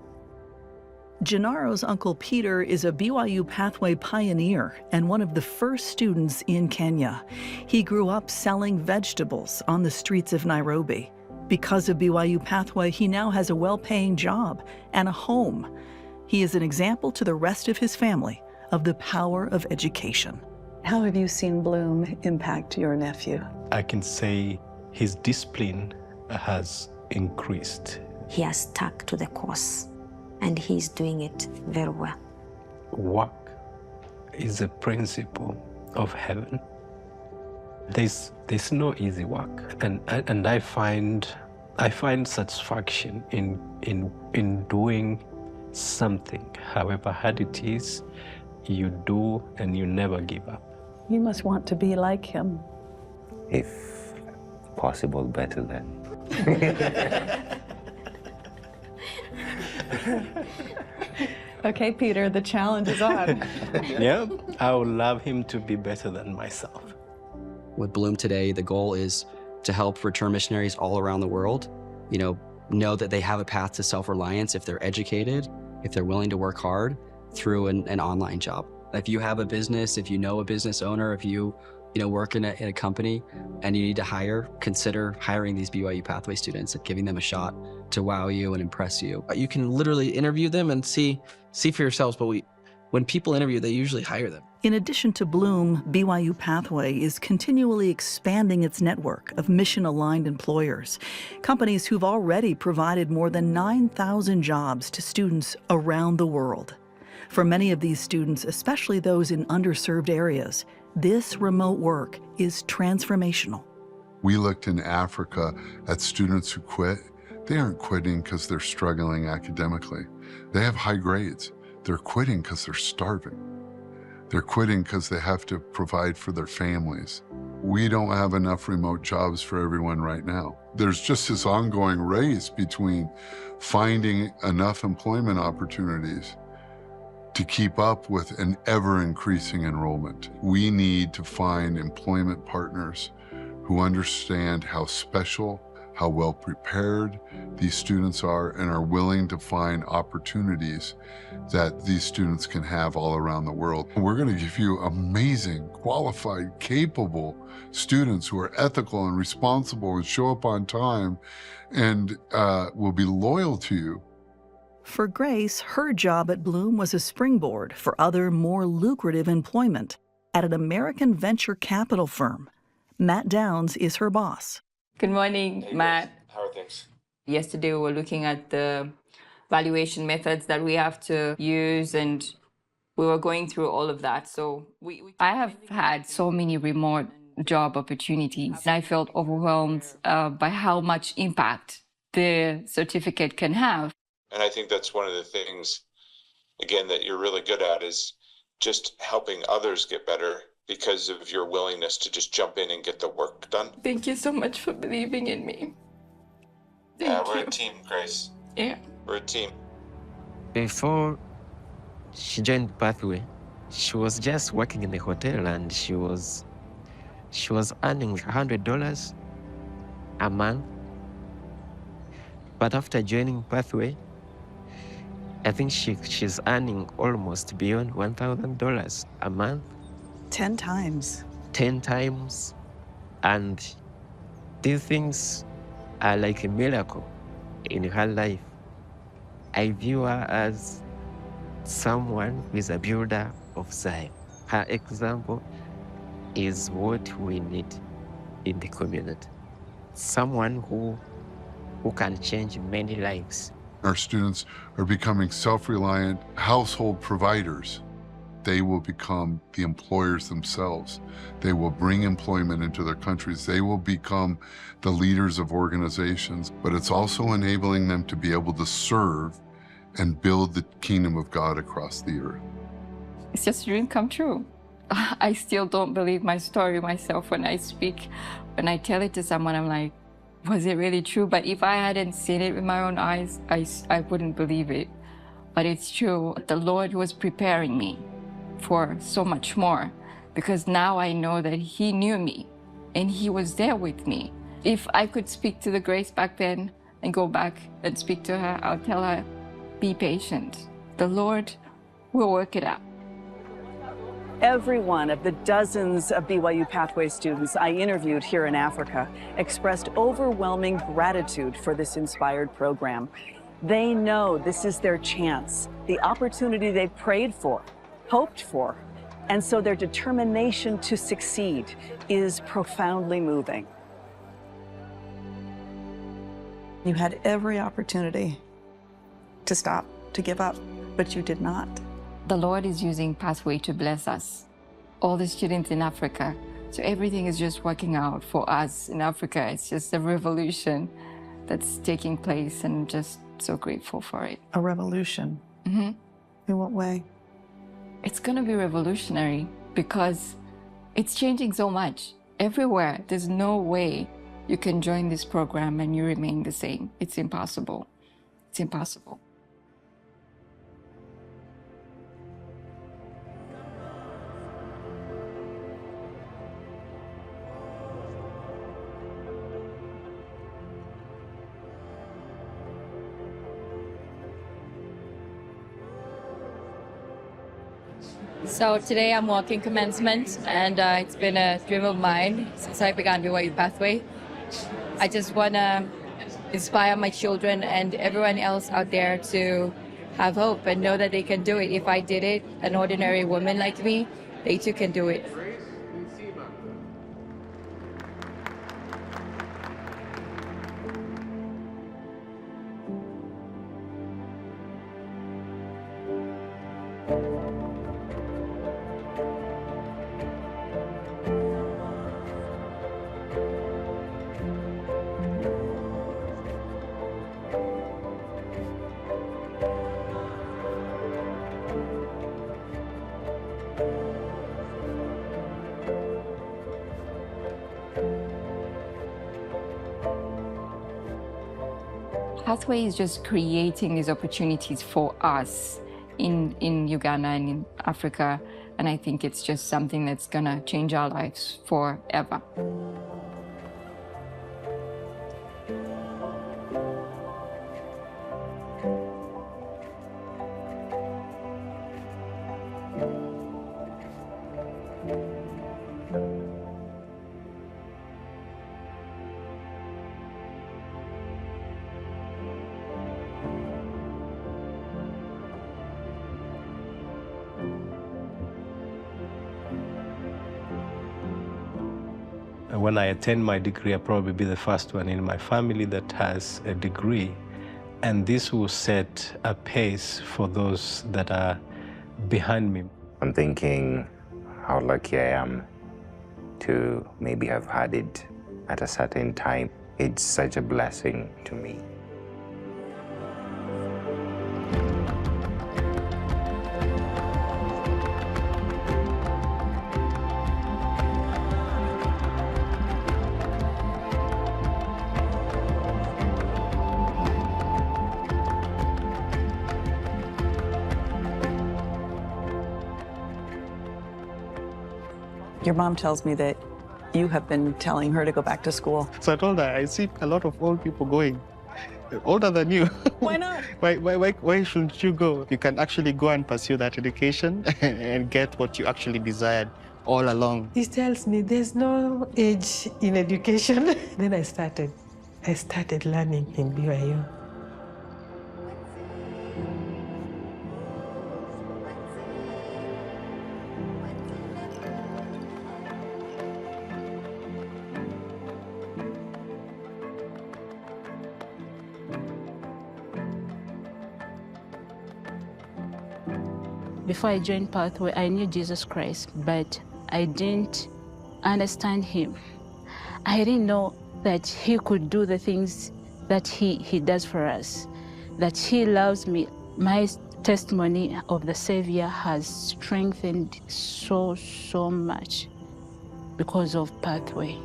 Speaker 1: Gennaro's uncle Peter is a BYU Pathway pioneer and one of the first students in Kenya. He grew up selling vegetables on the streets of Nairobi. Because of BYU Pathway, he now has a well-paying job and a home. He is an example to the rest of his family of the power of education. How have you seen Bloom impact your nephew?
Speaker 11: I can say his discipline has increased.
Speaker 25: He has stuck to the course, and he's doing it very well.
Speaker 11: Work is a principle of heaven. There's no easy work, and I find satisfaction in doing something, however hard it is. You do, and you never give up.
Speaker 1: You must want to be like him.
Speaker 9: If possible, better than.
Speaker 1: Okay, Peter, the challenge is on.
Speaker 11: Yeah, I would love him to be better than myself.
Speaker 7: With Bloom today, the goal is to help return missionaries all around the world, know that they have a path to self-reliance if they're educated, if they're willing to work hard through an online job. If you have a business, if you know a business owner, if you work in a company and you need to hire, consider hiring these BYU Pathway students and giving them a shot to wow you and impress you.
Speaker 3: You can literally interview them and see for yourselves, but when people interview, they usually hire them.
Speaker 1: In addition to Bloom, BYU Pathway is continually expanding its network of mission-aligned employers, companies who've already provided more than 9,000 jobs to students around the world. For many of these students, especially those in underserved areas, this remote work is transformational.
Speaker 10: We looked in Africa at students who quit. They aren't quitting because they're struggling academically. They have high grades. They're quitting because they're starving. They're quitting because they have to provide for their families. We don't have enough remote jobs for everyone right now. There's just this ongoing race between finding enough employment opportunities to keep up with an ever-increasing enrollment. We need to find employment partners who understand how special, how well prepared these students are, and are willing to find opportunities that these students can have all around the world. We're going to give you amazing, qualified, capable students who are ethical and responsible and show up on time and will be loyal to you.
Speaker 1: For Grace, her job at Bloom was a springboard for other, more lucrative employment at an American venture capital firm. Matt Downs is her boss.
Speaker 5: Good morning, Matt.
Speaker 13: How are things?
Speaker 5: Yesterday we were looking at the valuation methods that we have to use, and we were going through all of that. So I have had so many remote job opportunities, and I felt overwhelmed by how much impact the certificate can have.
Speaker 13: And I think that's one of the things, again, that you're really good at is just helping others get better because of your willingness to just jump in and get the work done.
Speaker 5: Thank you so much for believing in me.
Speaker 13: We're a team, Grace.
Speaker 5: Yeah.
Speaker 13: We're a team.
Speaker 14: Before she joined Pathway, she was just working in the hotel, and she was earning $100 a month. But after joining Pathway, I think she's earning almost beyond $1,000 a month.
Speaker 1: 10 times.
Speaker 14: 10 times. And these things are like a miracle in her life. I view her as someone who is a builder of Zion. Her example is what we need in the community. Someone who can change many lives.
Speaker 10: Our students are becoming self-reliant household providers. They will become the employers themselves. They will bring employment into their countries. They will become the leaders of organizations, but it's also enabling them to be able to serve and build the kingdom of God across the earth.
Speaker 5: It's just a dream come true. I still don't believe my story myself when I speak. When I tell it to someone, I'm like, was it really true? But if I hadn't seen it with my own eyes, I wouldn't believe it. But it's true. The Lord was preparing me for so much more, because now I know that He knew me and He was there with me. If I could speak to the Grace back then and go back and speak to her, I'll tell her, be patient. The Lord will work it out.
Speaker 1: Every one of the dozens of BYU Pathways students I interviewed here in Africa expressed overwhelming gratitude for this inspired program. They know this is their chance, the opportunity they prayed for, hoped for, and so their determination to succeed is profoundly moving. You had every opportunity to stop, to give up, but you did not.
Speaker 5: The Lord is using Pathway to bless us, all the students in Africa. So everything is just working out for us in Africa. It's just a revolution that's taking place, and I'm just so grateful for it.
Speaker 1: A revolution?
Speaker 5: Mm-hmm.
Speaker 1: In what way?
Speaker 5: It's going to be revolutionary because it's changing so much. Everywhere, there's no way you can join this program and you remain the same. It's impossible. It's impossible.
Speaker 15: So today I'm walking commencement, and it's been a dream of mine since I began BYU Pathway. I just want to inspire my children and everyone else out there to have hope and know that they can do it. If I did it, an ordinary woman like me, they too can do it.
Speaker 5: Pathway is just creating these opportunities for us in Uganda and in Africa, and I think it's just something that's gonna change our lives forever.
Speaker 11: When I attend my degree, I'll probably be the first one in my family that has a degree. And this will set a pace for those that are behind me.
Speaker 9: I'm thinking how lucky I am to maybe have had it at a certain time. It's such a blessing to me.
Speaker 6: Your mom tells me that you have been telling her to go back to school.
Speaker 16: So I told her, I see a lot of old people going, older than you.
Speaker 6: Why not?
Speaker 16: Why shouldn't you go? You can actually go and pursue that education and get what you actually desired all along.
Speaker 17: He tells me there's no age in education. Then I started learning in BYU.
Speaker 8: Before I joined Pathway, I knew Jesus Christ, but I didn't understand him. I didn't know that he could do the things that he does for us, that he loves me. My testimony of the Savior has strengthened so much because of Pathway.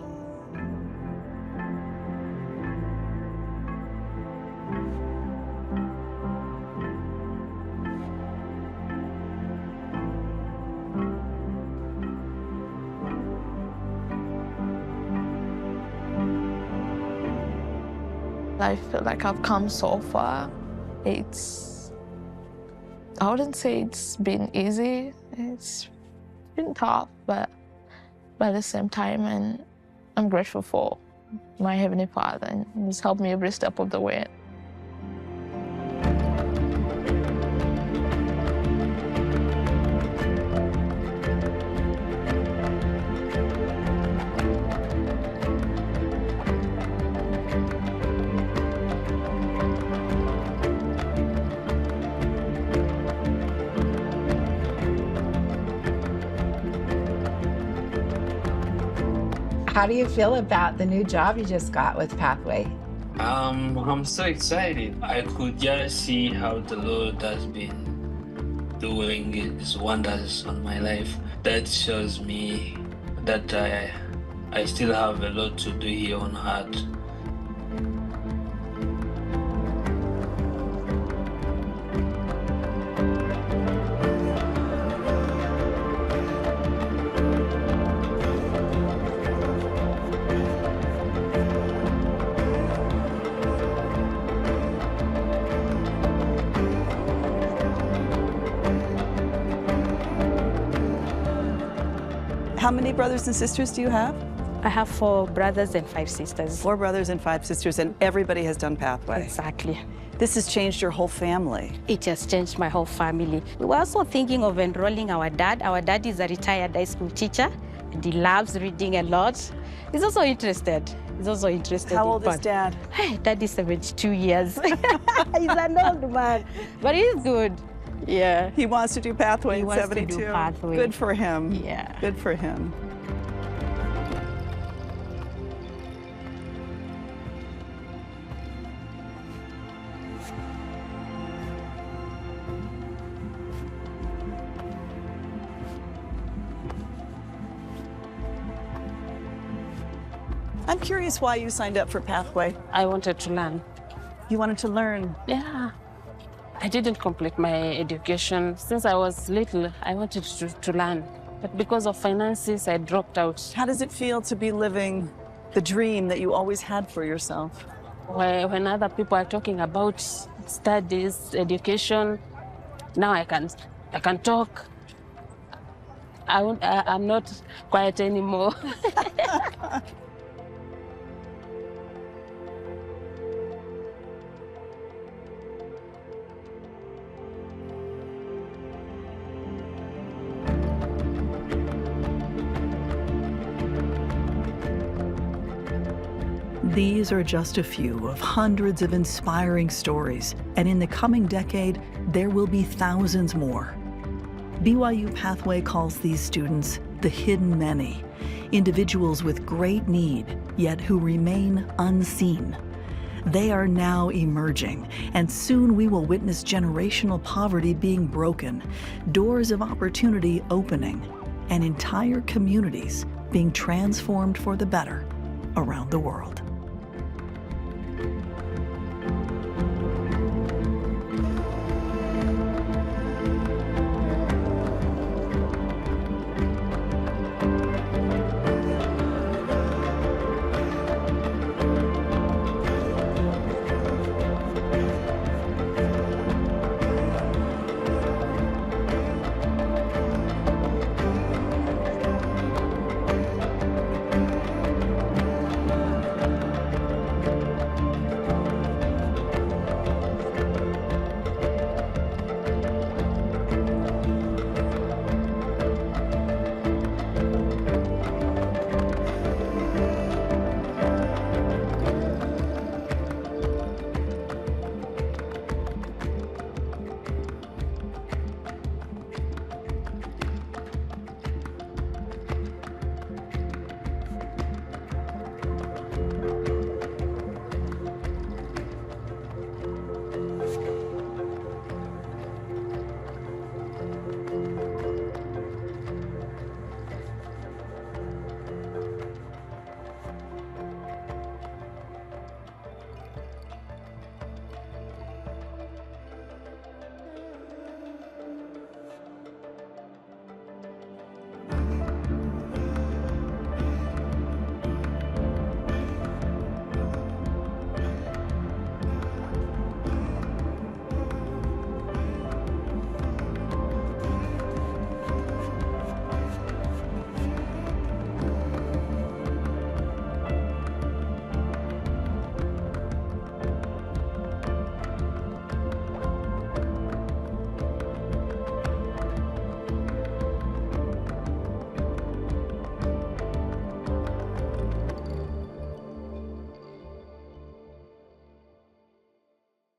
Speaker 4: I feel like I've come so far. I wouldn't say it's been easy. It's been tough, but at the same time, and I'm grateful for my Heavenly Father, and He's helped me every step of the way.
Speaker 18: How do you feel about the new job you just got with Pathway?
Speaker 12: I'm so excited. I could just see how the Lord has been doing His wonders on my life. That shows me that I still have a lot to do here on earth.
Speaker 6: How many brothers and sisters do you have?
Speaker 8: I have 4 brothers and 5 sisters.
Speaker 6: 4 brothers and 5 sisters, and everybody has done Pathway.
Speaker 8: Exactly.
Speaker 6: This has changed your whole family.
Speaker 8: It has changed my whole family. We were also thinking of enrolling our dad. Our dad is a retired high school teacher, and he loves reading a lot. He's also interested.
Speaker 6: How old is Dad?
Speaker 8: Dad is 72 years. He's an old man, but he's good. Yeah.
Speaker 6: He wants to do Pathway at 72.
Speaker 8: To do Pathway.
Speaker 6: Good for him.
Speaker 8: Yeah.
Speaker 6: Good for him. I'm curious why you signed up for Pathway.
Speaker 19: I wanted to learn.
Speaker 6: You wanted to learn?
Speaker 19: Yeah. I didn't complete my education. Since I was little, I wanted to learn. But because of finances, I dropped out.
Speaker 6: How does it feel to be living the dream that you always had for yourself?
Speaker 19: When other people are talking about studies, education, now I can talk. I'm not quiet anymore.
Speaker 1: These are just a few of hundreds of inspiring stories, and in the coming decade, there will be thousands more. BYU Pathway calls these students the hidden many, individuals with great need, yet who remain unseen. They are now emerging, and soon we will witness generational poverty being broken, doors of opportunity opening, and entire communities being transformed for the better around the world.